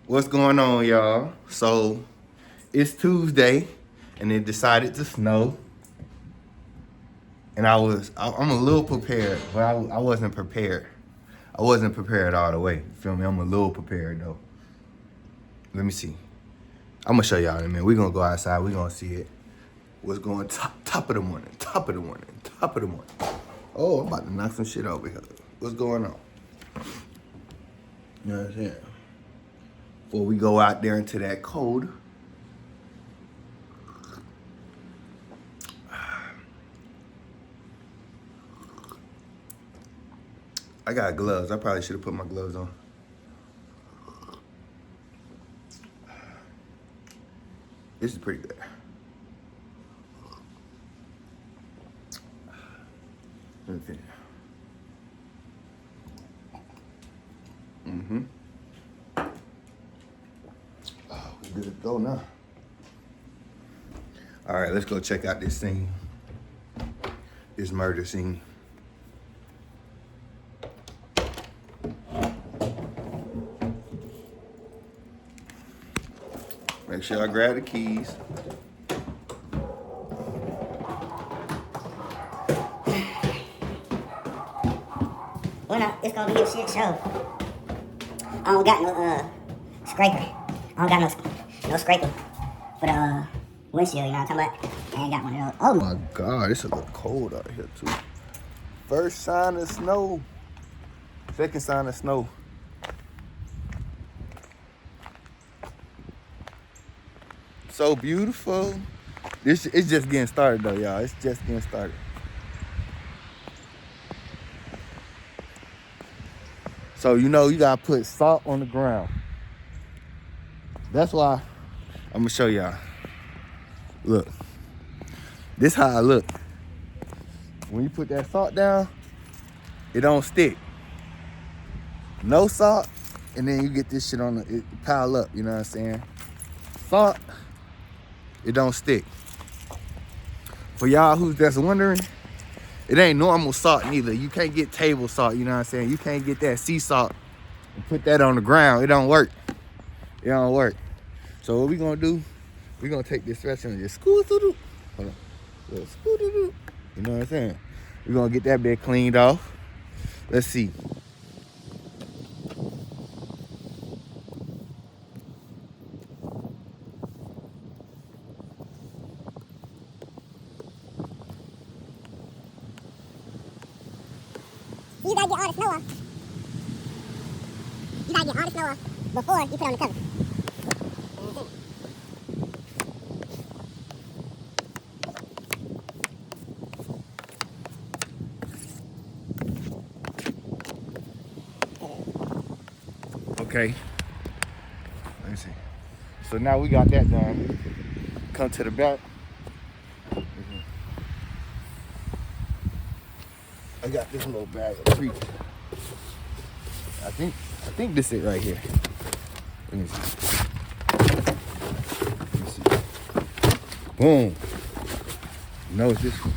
What's going on, y'all? So it's Tuesday, and it decided to snow. And I'm a little prepared, but I wasn't prepared. I wasn't prepared all the way. You feel me? I'm a little prepared though. Let me see. I'm gonna show y'all in a minute. We're gonna go outside. We're gonna see it. What's going top of the morning, top of the morning, top of the morning. Oh, I'm about to knock some shit over here. What's going on? You know what I'm saying? Before we go out there into that cold. I got gloves. I probably should have put my gloves on. This is pretty good. Let me finish. Oh, we good to go now. All right, let's go check out this scene. This murder scene. Make sure I grab the keys. Well, no, it's gonna be a shit show. I don't got no scraper. I don't got no scraper for the windshield. You know what I'm talking about? I ain't got one of those. Oh my God, it's a little cold out here too. First sign of snow. Second sign of snow. So beautiful. It's just getting started though, y'all. It's just getting started. So you know you gotta put salt on the ground. That's why I'm gonna show y'all. Look, this how I look. When you put that salt down, it don't stick. No salt, and then you get this shit on it pile up, you know what I'm saying? Salt, it don't stick. For y'all who's just wondering, it ain't normal salt neither. You can't get table salt, you know what I'm saying? You can't get that sea salt and put that on the ground. It don't work. It don't work. So what we gonna do, we gonna take this recipe and just scoot through. Hold on. Little scoot through. You know what I'm saying? We're gonna get that bit cleaned off. Let's see. You gotta get all the snow off. You gotta get all the snow off before you put on the cover. Okay. Let me see. So now we got that done. Come to the back. I got this little bag of treats. I think this is it right here. Let me see. Let me see. Boom. No, it's this one.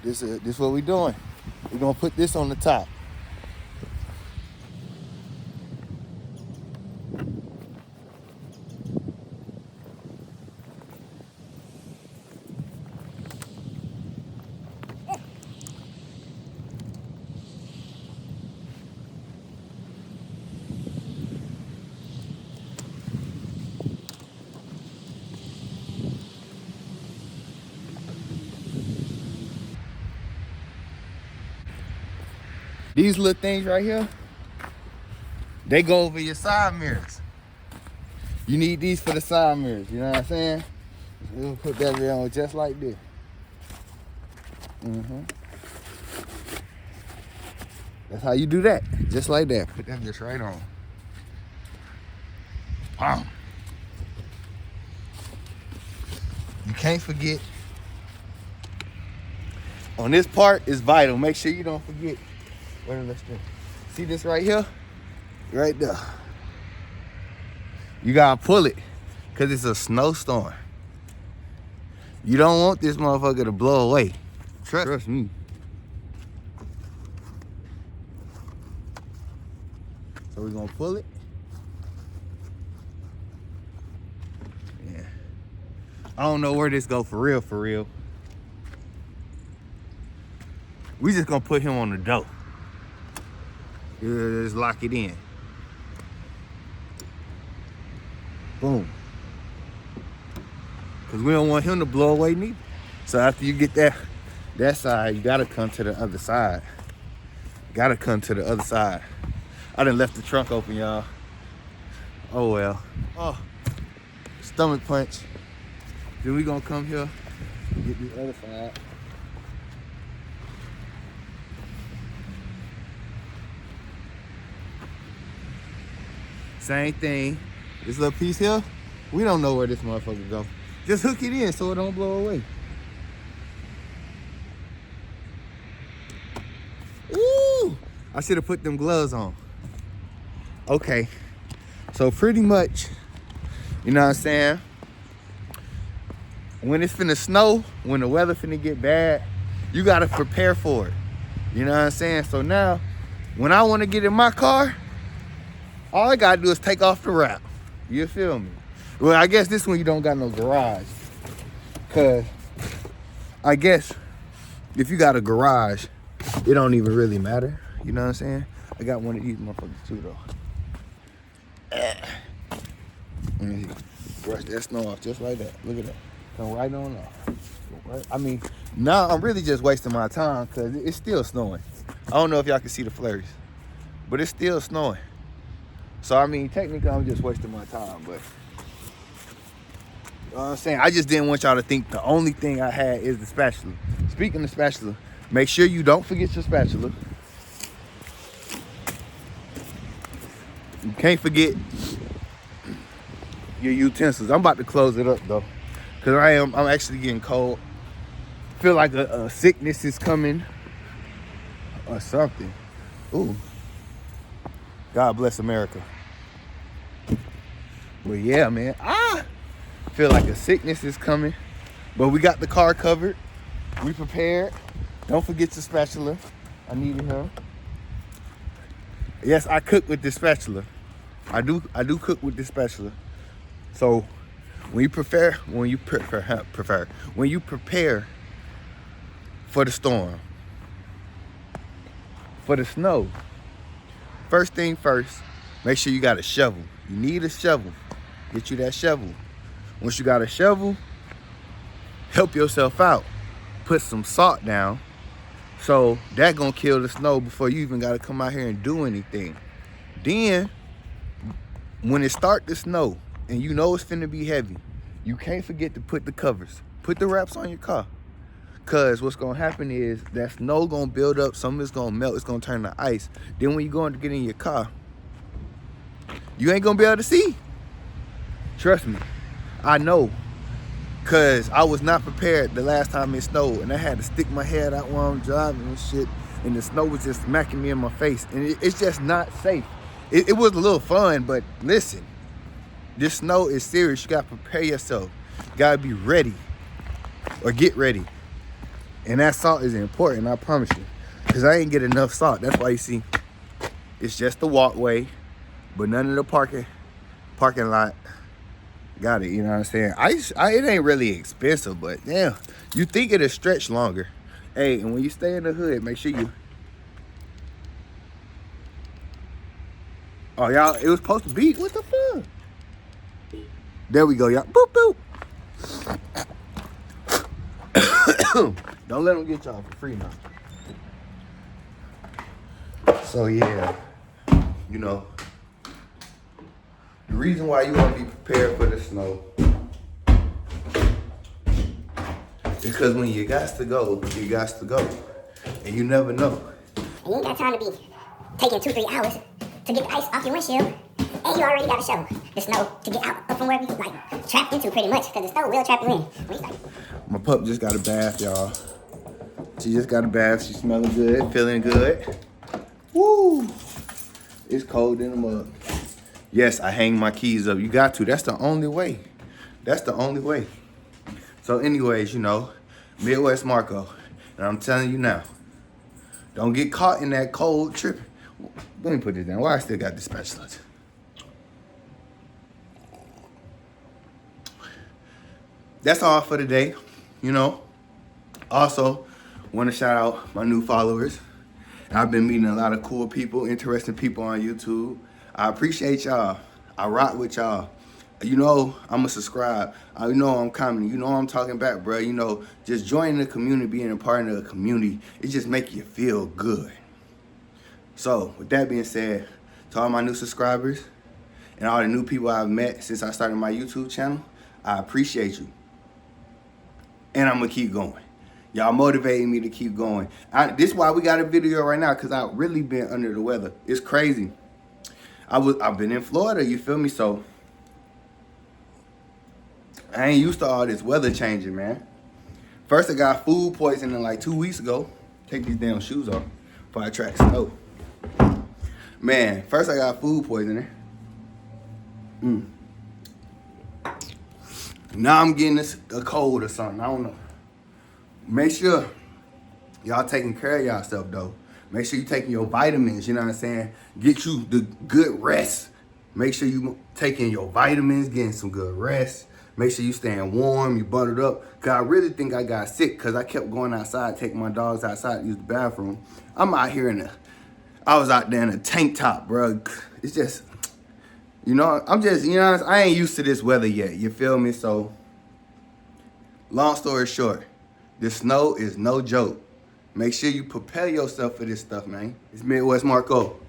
This what we doing. We're gonna put this on the top. These little things right here, they go over your side mirrors. You need these for the side mirrors, you know what I'm saying? We'll put that bit on just like this. That's how you do that, just like that. Put that bitch right on. Wow. You can't forget. On this part is vital. Make sure you don't forget. See this right here? Right there. You gotta pull it, cause it's a snowstorm. You don't want this motherfucker to blow away. Trust me. So we're gonna pull it. I don't know where this go for real, for real. We just gonna put him on the door. Yeah, just lock it in. Boom. Cause we don't want him to blow away neither. So after you get that side, you gotta come to the other side. Gotta come to the other side. I done left the trunk open, y'all. Oh well. Oh, stomach punch. Then we gonna come here, get the other side. Same thing. This little piece here, we don't know where this motherfucker go. Just hook it in so it don't blow away. Ooh, I should have put them gloves on. Okay, so pretty much, you know what I'm saying? When it's finna snow, when the weather finna get bad, you gotta prepare for it. You know what I'm saying? So now, when I wanna get in my car, all I gotta do is take off the wrap. You feel me? Well, I guess this one you don't got no garage. Cause I guess if you got a garage, it don't even really matter. You know what I'm saying? I got one of these motherfuckers too though. Let me brush that snow off just like that. Look at that. Come right on off. Right? I mean, now I'm really just wasting my time because it's still snowing. I don't know if y'all can see the flurries, but it's still snowing. So, I mean, technically, I'm just wasting my time, but you know what I'm saying? I just didn't want y'all to think the only thing I had is the spatula. Speaking of spatula, make sure you don't forget your spatula. You can't forget your utensils. I'm about to close it up though, cause I'm actually getting cold. Feel like a sickness is coming or something. Ooh, God bless America. But yeah, man, I feel like a sickness is coming. But we got the car covered. We prepared. Don't forget your spatula. I needed her. Yes, I cook with this spatula. I do cook with this spatula. So when you prepare for the storm, for the snow, first thing first, make sure you got a shovel. You need a shovel. Get you that shovel. Once you got a shovel, help yourself out. Put some salt down. So that gonna kill the snow before you even gotta come out here and do anything. Then, when it start to snow and you know it's finna be heavy, you can't forget to put the covers. Put the wraps on your car. Cause what's gonna happen is that snow gonna build up, some of it's gonna melt, it's gonna turn to ice. Then when you going to get in your car, you ain't gonna be able to see. Trust me, I know. Cause I was not prepared the last time it snowed and I had to stick my head out while I'm driving and shit. And the snow was just smacking me in my face. And it's just not safe. It was a little fun, but listen, this snow is serious. You gotta prepare yourself. You gotta be ready or get ready. And that salt is important, I promise you. Cause I ain't get enough salt. That's why you see, it's just the walkway, but none of the parking lot got it, you know what I'm saying? It ain't really expensive, but damn, you think it'll stretch longer. Hey, and when you stay in the hood, make sure you... Oh, y'all, it was supposed to be, what the fuck? There we go, y'all. Boop, boop. Don't let them get y'all for free now. So yeah, you know, the reason why you want to be prepared for the snow is because when you got to go, you got to go. And you never know. And you ain't got time to be taking 2-3 hours to get the ice off your windshield. And you already got to shovel the snow to get out from where you like trapped into pretty much, because the snow will trap you in. My pup just got a bath, y'all. She just got a bath. She's smelling good, feeling good. Woo! It's cold in the mug. Yes, I hang my keys up. You got to. That's the only way. That's the only way. So anyways, you know, Midwest Marco. And I'm telling you now, don't get caught in that cold trip. Let me put this down. Why I still got this spatula? that's all for today. You know, also want to shout out my new followers. I've been meeting a lot of cool people, interesting people on YouTube. I appreciate y'all. I rock with y'all. You know, I'm a subscribe. You know I'm commenting. You know I'm talking back, bro. You know, just joining the community, being a part of the community, it just make you feel good. So, with that being said, to all my new subscribers and all the new people I've met since I started my YouTube channel, I appreciate you. And I'm going to keep going. Y'all motivating me to keep going. This is why we got a video right now, because I've really been under the weather. It's crazy. I've been in Florida, you feel me? So I ain't used to all this weather changing, man. First I got food poisoning like 2 weeks ago. Take these damn shoes off before I track snow. Man, first I got food poisoning. Now I'm getting a cold or something. I don't know. Make sure y'all taking care of yourself though. Make sure you taking your vitamins, you know what I'm saying? Get you the good rest. Make sure you taking your vitamins, getting some good rest. Make sure you staying warm, you buttered up. Cause I really think I got sick because I kept going outside, taking my dogs outside to use the bathroom. I'm out here I was out there in a tank top, bro. It's just, you know, I ain't used to this weather yet, you feel me? So, long story short, the snow is no joke. Make sure you prepare yourself for this stuff, man. It's Midwest Marco.